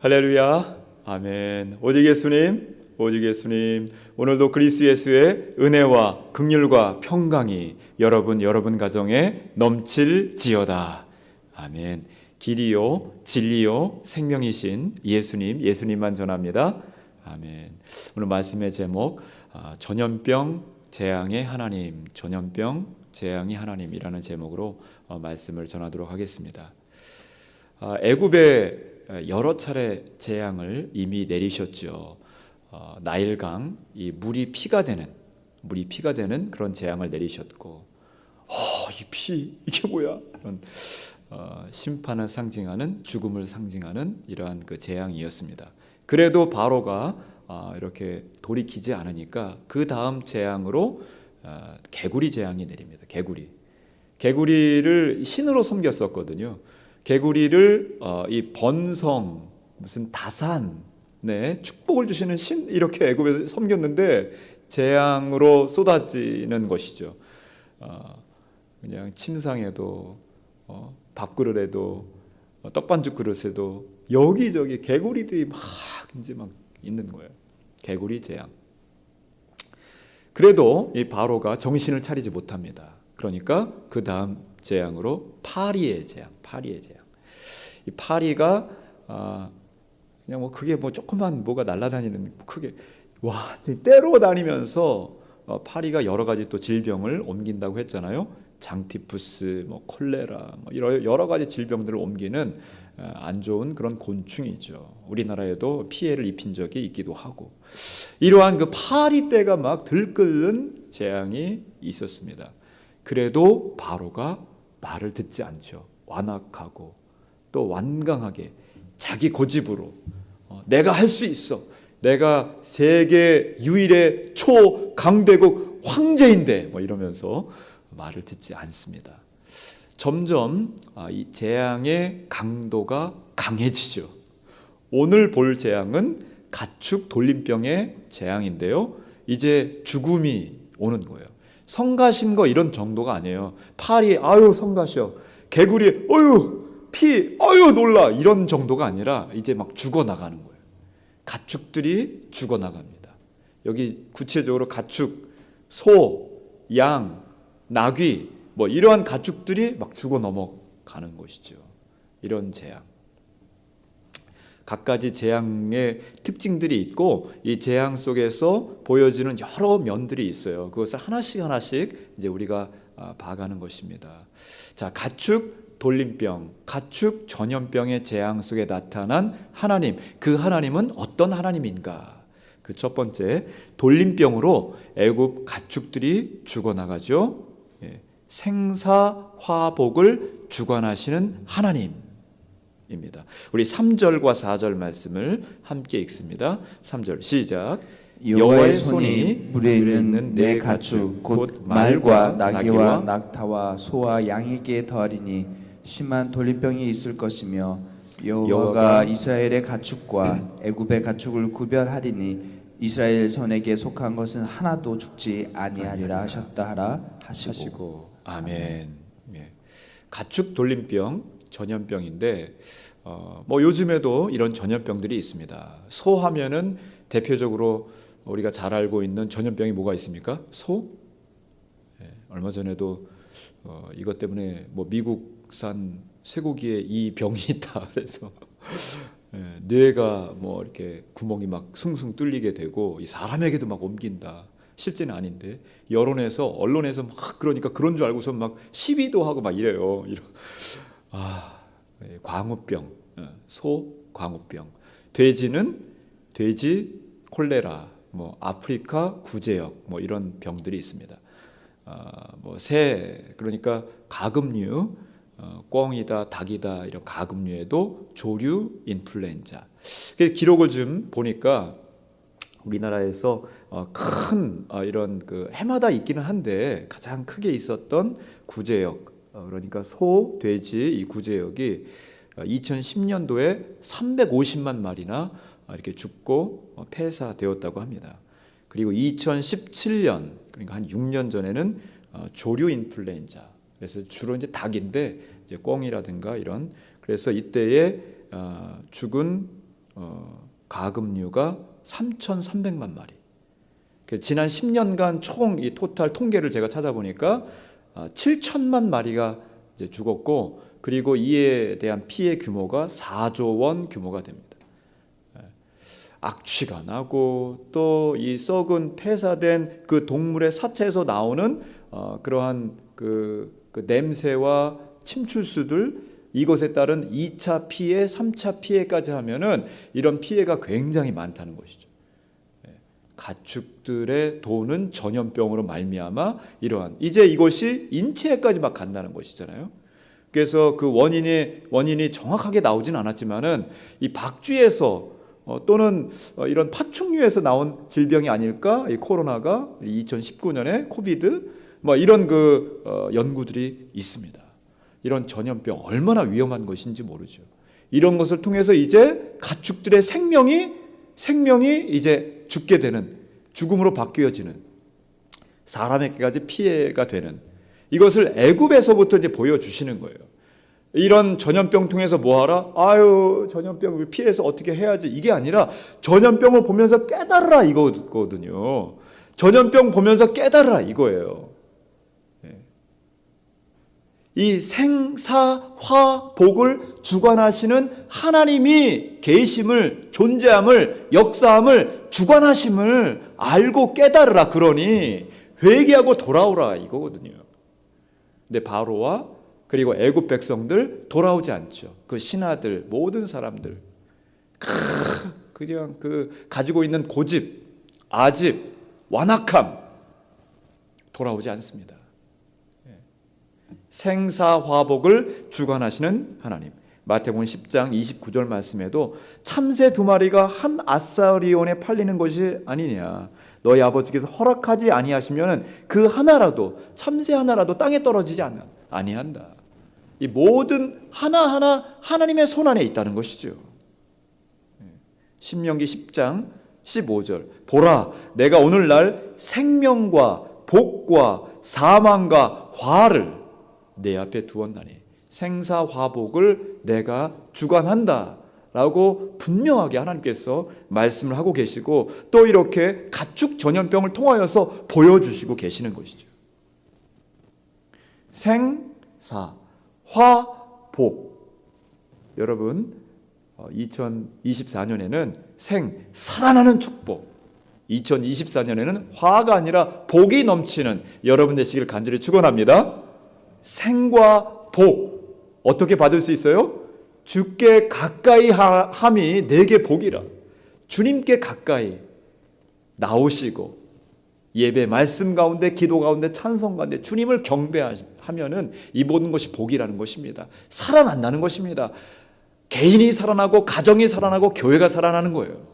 할렐루야, 아멘. 오직 예수님, 오직 예수님. 오늘도 그리스도 예수의 은혜와 긍휼과 평강이 여러분 가정에 넘칠지어다. 아멘. 길이요 진리요 생명이신 예수님만 전합니다. 아멘. 오늘 말씀의 제목, 전염병 재앙의 하나님, 전염병 재앙의 하나님이라는 제목으로 말씀을 전하도록 하겠습니다. 애굽에 여러 차례 재앙을 이미 내리셨죠. 나일강, 이 물이 피가 되는 그런 재앙을 내리셨고, 이 피 이게 뭐야? 이런 심판을 상징하는, 죽음을 상징하는 이러한 그 재앙이었습니다. 그래도 바로가 이렇게 돌이키지 않으니까 그 다음 재앙으로 개구리 재앙이 내립니다. 개구리를 신으로 섬겼었거든요. 개구리를 이 번성, 무슨 다산, 축복을 주시는 신, 이렇게 애굽에서 섬겼는데 재앙으로 쏟아지는 것이죠. 그냥 침상에도 밥그릇에도 떡반죽 그릇에도 여기저기 개구리들이 막 있는 거예요. 개구리 재앙. 그래도 이 바로가 정신을 차리지 못합니다. 그러니까 그 다음 재앙으로 파리의 재앙. 이 파리가 그냥 그게 조그만 뭐가 날아다니는 크게 때로 다니면서 파리가 여러 가지 또 질병을 옮긴다고 했잖아요. 장티푸스, 콜레라, 여러 가지 질병들을 옮기는 안 좋은 그런 곤충이죠. 우리나라에도 피해를 입힌 적이 있기도 하고, 이러한 그 파리 떼가 막 들끓는 재앙이 있었습니다. 그래도 바로가 말을 듣지 않죠. 완악하고 또 완강하게 자기 고집으로 내가 할 수 있어, 내가 세계 유일의 초강대국 황제인데 이러면서 말을 듣지 않습니다. 점점 이 재앙의 강도가 강해지죠. 오늘 볼 재앙은 가축 돌림병의 재앙인데요, 이제 죽음이 오는 거예요. 성가신 거 이런 정도가 아니에요. 파리 성가셔, 개구리 피 놀라, 이런 정도가 아니라 이제 막 죽어나가는 거예요. 가축들이 죽어나갑니다. 여기 구체적으로 가축, 소, 양, 나귀 이러한 가축들이 막 죽어 넘어가는 것이죠. 이런 재앙. 각가지 재앙의 특징들이 있고, 이 재앙 속에서 보여지는 여러 면들이 있어요. 그것을 하나씩 이제 우리가 봐가는 것입니다. 자, 가축 돌림병, 가축 전염병의 재앙 속에 나타난 하나님, 그 하나님은 어떤 하나님인가? 그 첫 번째, 돌림병으로 애굽 가축들이 죽어나가죠. 생사화복을 주관하시는 하나님입니다. 우리 3절과 4절 말씀을 함께 읽습니다. 3절 시작. 여호와의 손이 물에 있는 내 가축 곧 말과 나귀와 낙타와 소와 양에게 더하리니 심한 돌림병이 있을 것이며, 여호와가 이스라엘의 가축과 애굽의 가축을 구별하리니 이스라엘 손에게 속한 것은 하나도 죽지 아니하리라 하셨다 하라 하시고. 아멘. 가축 돌림병, 전염병인데 요즘에도 이런 전염병들이 있습니다. 소 하면은 대표적으로 우리가 잘 알고 있는 전염병이 뭐가 있습니까? 소? 얼마 전에도 이것 때문에 미국산 쇠고기에 이 병이 있다 그래서 뇌가 이렇게 구멍이 막 숭숭 뚫리게 되고 이 사람에게도 막 옮긴다. 실제는 아닌데 언론에서 막 그러니까 그런 줄 알고서 막 시위도 하고 막 이래요. 광우병, 소 광우병. 돼지는 돼지 콜레라, 아프리카 구제역, 이런 병들이 있습니다. 새, 그러니까 가금류, 꿩이다, 닭이다, 이런 가금류에도 조류 인플루엔자. 기록을 좀 보니까 우리나라에서 큰 이런 그 해마다 있기는 한데 가장 크게 있었던 구제역, 그러니까 소, 돼지 이 구제역이 2010년도에 350만 마리나 이렇게 죽고 폐사되었다고 합니다. 그리고 2017년, 그러니까 한 6년 전에는 조류 인플루엔자, 그래서 주로 이제 닭인데 이제 꿩이라든가 이런, 그래서 이때에 죽은 가금류가 3,300만 마리. 지난 10년간 총 이 토탈 통계를 제가 찾아보니까 7천만 마리가 이제 죽었고, 그리고 이에 대한 피해 규모가 4조 원 규모가 됩니다. 악취가 나고 또 이 썩은 폐사된 그 동물의 사체에서 나오는 그러한 그 냄새와 침출수들, 이것에 따른 2차 피해, 3차 피해까지 하면은 이런 피해가 굉장히 많다는 것이죠. 가축들의 도는 전염병으로 말미암아 이러한, 이제 이것이 인체에까지 막 간다는 것이잖아요. 그래서 그 원인이 정확하게 나오진 않았지만은 이 박쥐에서 또는 이런 파충류에서 나온 질병이 아닐까? 이 코로나가 2019년에 코비드 뭐 이런 그 연구들이 있습니다. 이런 전염병 얼마나 위험한 것인지 모르죠. 이런 것을 통해서 이제 가축들의 생명이 이제 죽게 되는, 죽음으로 바뀌어지는, 사람에게까지 피해가 되는, 이것을 애굽에서부터 이제 보여주시는 거예요. 이런 전염병 통해서 뭐하라? 아유, 전염병을 피해서 어떻게 해야지, 이게 아니라 전염병을 보면서 깨달으라 이거거든요. 전염병 보면서 깨달으라 이거예요. 이 생사화복을 주관하시는 하나님이 계심을, 존재함을, 역사함을, 주관하심을 알고 깨달으라. 그러니 회개하고 돌아오라 이거거든요. 근데 바로와 그리고 애굽 백성들 돌아오지 않죠. 그 신하들, 모든 사람들 그냥 그 가지고 있는 고집, 아집, 완악함 돌아오지 않습니다. 생사화복을 주관하시는 하나님. 마태복음 10장 29절 말씀에도 참새 2마리가 한 아사리온에 팔리는 것이 아니냐, 너희 아버지께서 허락하지 아니하시면 그 하나라도, 참새 하나라도 땅에 떨어지지 아니한다. 이 모든 하나하나 하나님의 손 안에 있다는 것이죠. 신명기 10장 15절 보라, 내가 오늘날 생명과 복과 사망과 화를 내 앞에 두었나니 생사화복을 내가 주관한다 라고 분명하게 하나님께서 말씀을 하고 계시고, 또 이렇게 가축 전염병을 통하여서 보여주시고 계시는 것이죠. 생사화복. 여러분, 2024년에는 살아나는 축복, 2024년에는 화가 아니라 복이 넘치는 여러분 되시기를 간절히 축원합니다. 생과 복 어떻게 받을 수 있어요? 주께 가까이 함이 내게 복이라. 주님께 가까이 나오시고 예배, 말씀 가운데, 기도 가운데, 찬송 가운데 주님을 경배하면은 이 모든 것이 복이라는 것입니다. 살아난다는 것입니다. 개인이 살아나고 가정이 살아나고 교회가 살아나는 거예요.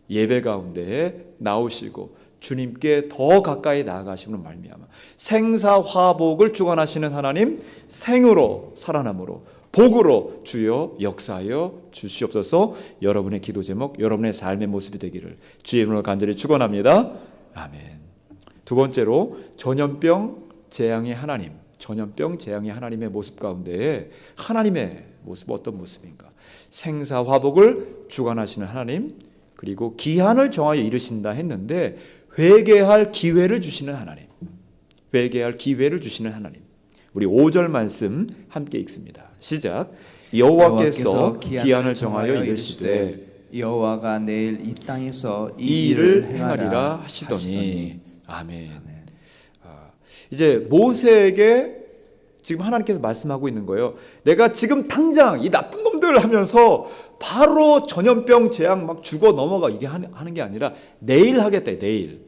예배 가운데 나오시고 주님께 더 가까이 나아가시는 말미암아 생사화복을 주관하시는 하나님, 생으로 살아남으로 복으로 주여 역사하여 주시옵소서. 여러분의 기도 제목, 여러분의 삶의 모습이 되기를 주의 이름으로 간절히 축원합니다. 아멘. 두 번째로 전염병 재앙의 하나님, 전염병 재앙의 하나님의 모습 가운데 하나님의 모습 어떤 모습인가? 생사화복을 주관하시는 하나님, 그리고 기한을 정하여 이르신다 했는데 회개할 기회를 주시는 하나님, 회개할 기회를 주시는 하나님. 우리 5절 말씀 함께 읽습니다. 시작. 여호와께서 기한을 정하여 이르시되 여호와가 내일 이 땅에서 이 일을 행하리라 하시더니. 아멘. 이제 모세에게 지금 하나님께서 말씀하고 있는 거예요. 내가 지금 당장 이 나쁜 놈들 하면서 바로 전염병 재앙 막 죽어 넘어가 이게 하는 게 아니라 내일 하겠다. 내일.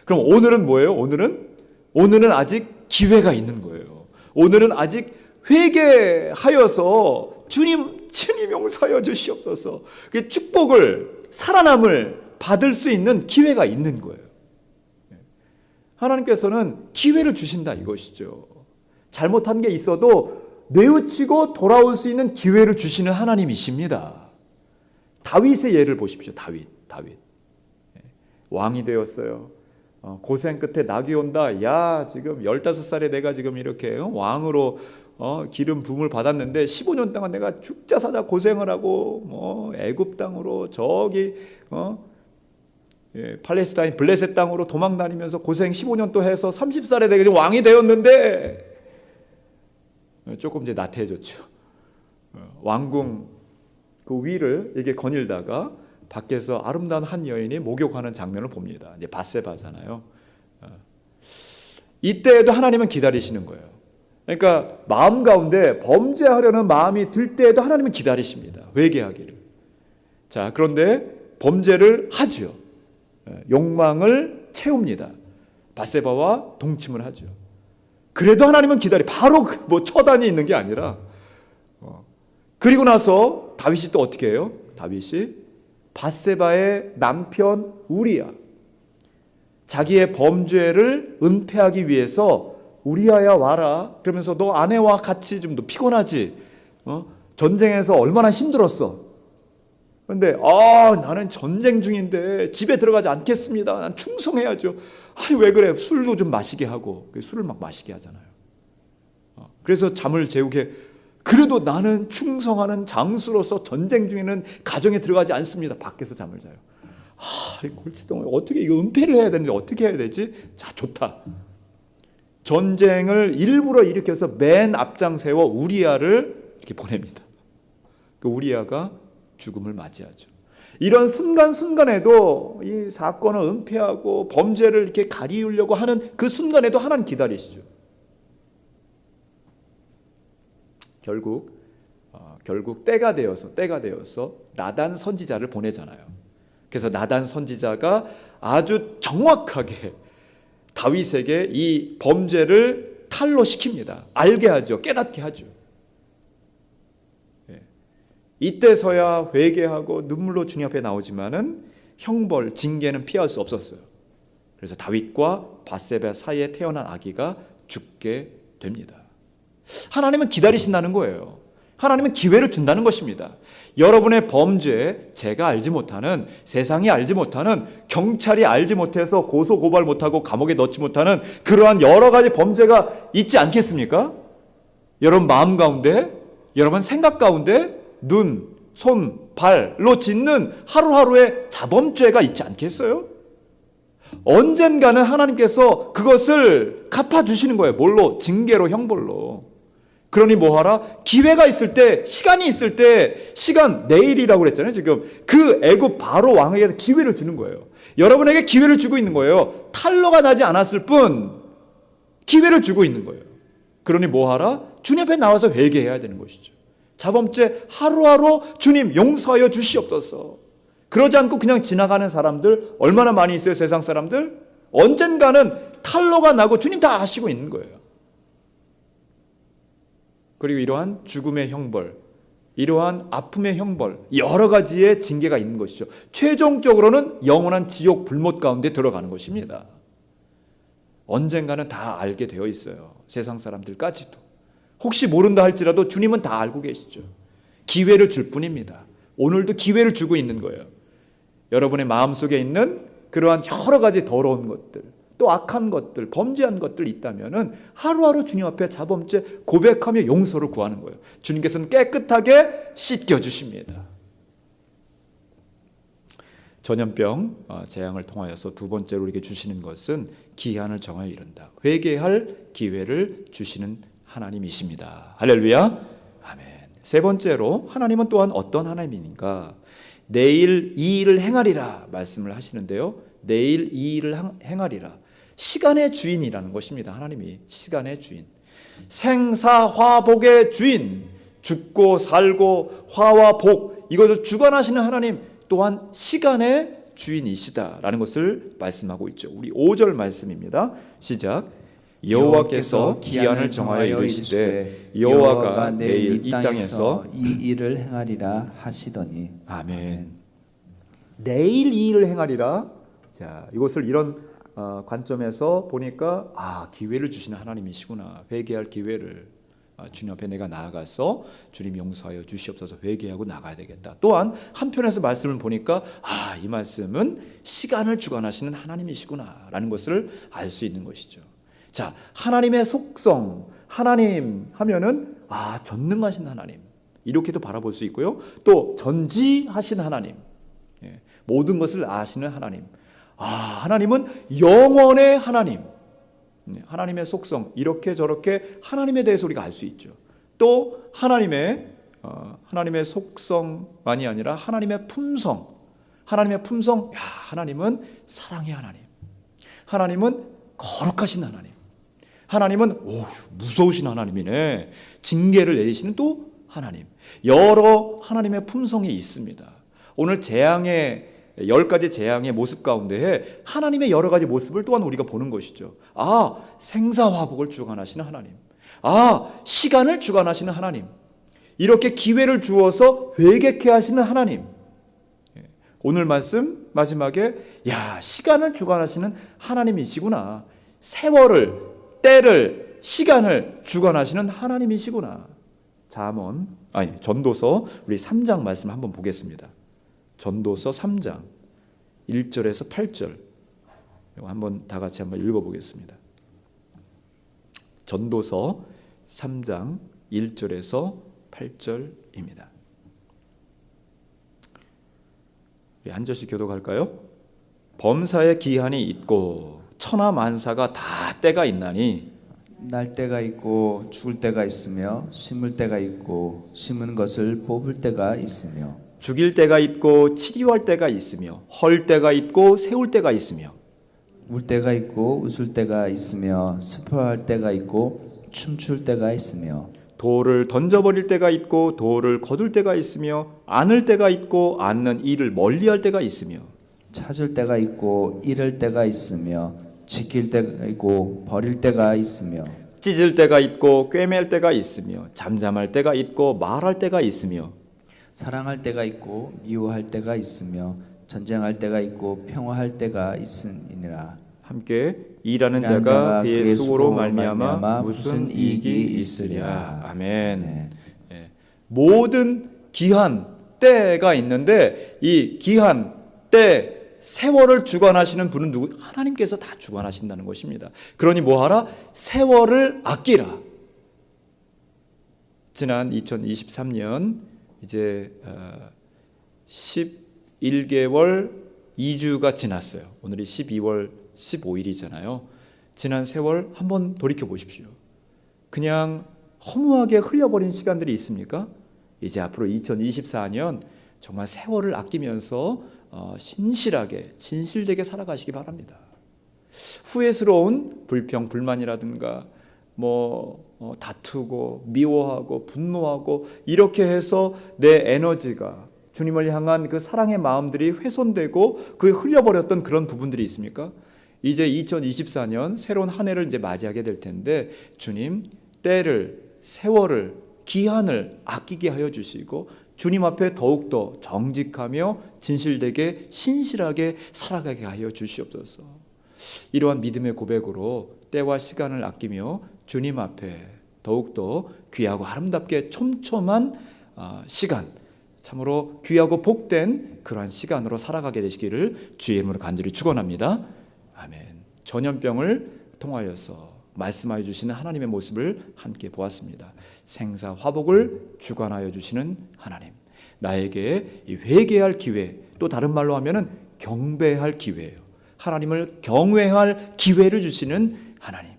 그럼 오늘은 뭐예요? 오늘은 아직 기회가 있는 거예요. 오늘은 아직 회개하여서 주님 용서하여 주시옵소서. 그 축복을, 살아남을 받을 수 있는 기회가 있는 거예요. 하나님께서는 기회를 주신다 이것이죠. 잘못한 게 있어도 뉘우치고 돌아올 수 있는 기회를 주시는 하나님이십니다. 다윗의 예를 보십시오. 다윗 왕이 되었어요. 고생 끝에 낙이 온다. 야, 지금 15살에 내가 지금 이렇게 왕으로 기름 부음을 받았는데 15년 동안 내가 죽자 사자 고생을 하고 애굽 땅으로 저기 팔레스타인 블레셋 땅으로 도망 다니면서 고생 15년 또 해서 30살에 내가 왕이 되었는데 조금 이제 나태해졌죠. 왕궁 그 위를 이게 거닐다가 밖에서 아름다운 한 여인이 목욕하는 장면을 봅니다. 이제 밧세바잖아요. 이때에도 하나님은 기다리시는 거예요. 그러니까 마음 가운데 범죄하려는 마음이 들 때에도 하나님은 기다리십니다. 회개하기를. 자, 그런데 범죄를 하죠. 욕망을 채웁니다. 밧세바와 동침을 하죠. 그래도 하나님은 바로 뭐 처단이 있는 게 아니라 그리고 나서 다윗이 또 어떻게 해요? 다윗이 밧세바의 남편 우리야, 자기의 범죄를 은폐하기 위해서 우리야야 와라 그러면서 너 아내와 같이 좀 더 피곤하지? 전쟁에서 얼마나 힘들었어. 그런데 나는 전쟁 중인데 집에 들어가지 않겠습니다. 난 충성해야죠. 왜 그래? 술도 좀 마시게 하고 술을 막 마시게 하잖아요. 그래서 잠을 재우게. 그래도 나는 충성하는 장수로서 전쟁 중에는 가정에 들어가지 않습니다. 밖에서 잠을 자요. 이 골치덩어리 어떻게 이거 은폐를 해야 되는데 어떻게 해야 되지? 자, 좋다. 전쟁을 일부러 일으켜서 맨 앞장 세워 우리야를 이렇게 보냅니다. 그 우리야가 죽음을 맞이하죠. 이런 순간순간에도 이 사건을 은폐하고 범죄를 이렇게 가리우려고 하는 그 순간에도 하나님 기다리시죠. 결국 때가 되어서 나단 선지자를 보내잖아요. 그래서 나단 선지자가 아주 정확하게 다윗에게 이 범죄를 탄로시킵니다. 알게 하죠. 깨닫게 하죠. 이때서야 회개하고 눈물로 주님 앞에 나오지만은 형벌, 징계는 피할 수 없었어요. 그래서 다윗과 밧세바 사이에 태어난 아기가 죽게 됩니다. 하나님은 기다리신다는 거예요. 하나님은 기회를 준다는 것입니다. 여러분의 범죄, 제가 알지 못하는, 세상이 알지 못하는, 경찰이 알지 못해서 고소 고발 못하고 감옥에 넣지 못하는 그러한 여러 가지 범죄가 있지 않겠습니까? 여러분 마음 가운데, 여러분 생각 가운데 눈, 손, 발로 짓는 하루하루의 자범죄가 있지 않겠어요? 언젠가는 하나님께서 그것을 갚아주시는 거예요. 뭘로? 징계로, 형벌로. 그러니 뭐하라? 기회가 있을 때, 시간이 있을 때, 내일이라고 그랬잖아요. 지금 그 애굽 바로 왕에게 기회를 주는 거예요. 여러분에게 기회를 주고 있는 거예요. 탄로가 나지 않았을 뿐 기회를 주고 있는 거예요. 그러니 뭐하라? 주님 앞에 나와서 회개해야 되는 것이죠. 자범죄 하루하루 주님 용서하여 주시옵소서. 그러지 않고 그냥 지나가는 사람들 얼마나 많이 있어요. 세상 사람들 언젠가는 탄로가 나고 주님 다 아시고 있는 거예요. 그리고 이러한 죽음의 형벌, 이러한 아픔의 형벌, 여러 가지의 징계가 있는 것이죠. 최종적으로는 영원한 지옥 불못 가운데 들어가는 것입니다. 언젠가는 다 알게 되어 있어요. 세상 사람들까지도. 혹시 모른다 할지라도 주님은 다 알고 계시죠. 기회를 줄 뿐입니다. 오늘도 기회를 주고 있는 거예요. 여러분의 마음속에 있는 그러한 여러 가지 더러운 것들, 또 악한 것들, 범죄한 것들 있다면은 하루하루 주님 앞에 자범죄 고백하며 용서를 구하는 거예요. 주님께서는 깨끗하게 씻겨 주십니다. 전염병 재앙을 통하여서 두 번째로 우리에게 주시는 것은 기한을 정하여 이른다. 회개할 기회를 주시는 하나님이십니다. 할렐루야. 아멘. 세 번째로 하나님은 또한 어떤 하나님인가? 내일 이 일을 행하리라 말씀을 하시는데요. 내일 이 일을 행하리라. 시간의 주인이라는 것입니다. 하나님이 시간의 주인, 생사화복의 주인, 죽고 살고 화와 복 이것을 주관하시는 하나님 또한 시간의 주인이시다라는 것을 말씀하고 있죠. 우리 5절 말씀입니다. 시작. 여호와께서 기한을 정하여 이르시되 여호와가 내일 이 땅에서 이 일을 행하리라 하시더니. 아멘. 내일 이 일을 행하리라. 자, 이것을 이런 관점에서 보니까 기회를 주시는 하나님이시구나. 회개할 기회를 주님 앞에 내가 나아가서 주님 용서하여 주시옵소서 회개하고 나가야 되겠다. 또한 한편에서 말씀을 보니까 이 말씀은 시간을 주관하시는 하나님이시구나 라는 것을 알 수 있는 것이죠. 자, 하나님의 속성, 하나님 하면은 전능하신 하나님 이렇게도 바라볼 수 있고요. 또 전지하신 하나님, 모든 것을 아시는 하나님. 하나님은 영원의 하나님. 하나님의 속성 이렇게 저렇게 하나님에 대해서 우리가 알 수 있죠. 또 하나님의 속성만이 아니라 하나님의 품성. 하나님은 사랑의 하나님. 하나님은 거룩하신 하나님. 하나님은 무서우신 하나님이네. 징계를 내리시는 또 하나님. 여러 하나님의 품성이 있습니다. 오늘 10가지 재앙의 모습 가운데에 하나님의 여러 가지 모습을 또한 우리가 보는 것이죠. 생사화복을 주관하시는 하나님. 시간을 주관하시는 하나님. 이렇게 기회를 주어서 회개케 하시는 하나님. 오늘 말씀 마지막에 시간을 주관하시는 하나님이시구나. 세월을, 때를, 시간을 주관하시는 하나님이시구나. 전도서 우리 3장 말씀 한번 보겠습니다. 전도서 3장 1절에서 8절 한번 다 같이 한번 읽어보겠습니다. 전도서 3장 1절에서 8절입니다. 우리 한 절씩 교독할까요? 범사의 기한이 있고 천하만사가 다 때가 있나니 날 때가 있고 죽을 때가 있으며 심을 때가 있고 심은 것을 뽑을 때가 있으며 죽일 때가 있고 치료할 때가 있으며 헐 때가 있고 세울 때가 있으며 울 때가 있고 웃을 때가 있으며 슬퍼할 때가 있고 춤출 때가 있으며 돌을 던져버릴 때가 있고 돌을 거둘 때가 있으며 안을 때가 있고 안는 이를 멀리할 때가 있으며 찾을 때가 있고 잃을 때가 있으며 지킬 때가 있고 버릴 때가 있으며 찢을 때가 있고 꿰맬 때가 있으며 잠잠할 때가 있고 말할 때가 있으며 사랑할 때가 있고 미워할 때가 있으며 전쟁할 때가 있고 평화할 때가 있으니라. 함께 일하는 자가 그의 수고로 말미암아 무슨 이익이 있으랴. 아멘. 모든 기한 때가 있는데 이 기한 때 세월을 주관하시는 분은 누구? 하나님께서 다 주관하신다는 것입니다. 그러니 뭐하라? 세월을 아끼라. 지난 2023년 이제 11개월 2주가 지났어요. 오늘이 12월 15일이잖아요. 지난 세월 한번 돌이켜 보십시오. 그냥 허무하게 흘려버린 시간들이 있습니까? 이제 앞으로 2024년 정말 세월을 아끼면서 신실하게 진실되게 살아가시기 바랍니다. 후회스러운 불평 불만이라든가 다투고 미워하고 분노하고 이렇게 해서 내 에너지가 주님을 향한 그 사랑의 마음들이 훼손되고 그게 흘려버렸던 그런 부분들이 있습니까? 이제 2024년 새로운 한 해를 이제 맞이하게 될 텐데 주님 때를 세월을 기한을 아끼게 하여 주시고 주님 앞에 더욱더 정직하며 진실되게 신실하게 살아가게 하여 주시옵소서. 이러한 믿음의 고백으로 때와 시간을 아끼며 주님 앞에 더욱더 귀하고 아름답게 촘촘한 시간, 참으로 귀하고 복된 그러한 시간으로 살아가게 되시기를 주의 이름으로 간절히 축원합니다. 아멘. 전염병을 통하여서 말씀하여 주시는 하나님의 모습을 함께 보았습니다. 생사 화복을 주관하여 주시는 하나님, 나에게 회개할 기회, 또 다른 말로 하면은 경배할 기회예요. 하나님을 경외할 기회를 주시는 하나님,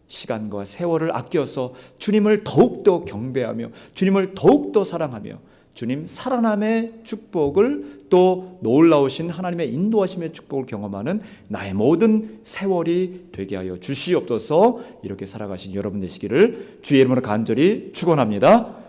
시간과 세월을 아껴서 주님을 더욱더 경배하며 주님을 더욱더 사랑하며 주님 살아남의 축복을 또 놀라우신 하나님의 인도하심의 축복을 경험하는 나의 모든 세월이 되게 하여 주시옵소서. 이렇게 살아가신 여러분 되시기를 주의 이름으로 간절히 축원합니다.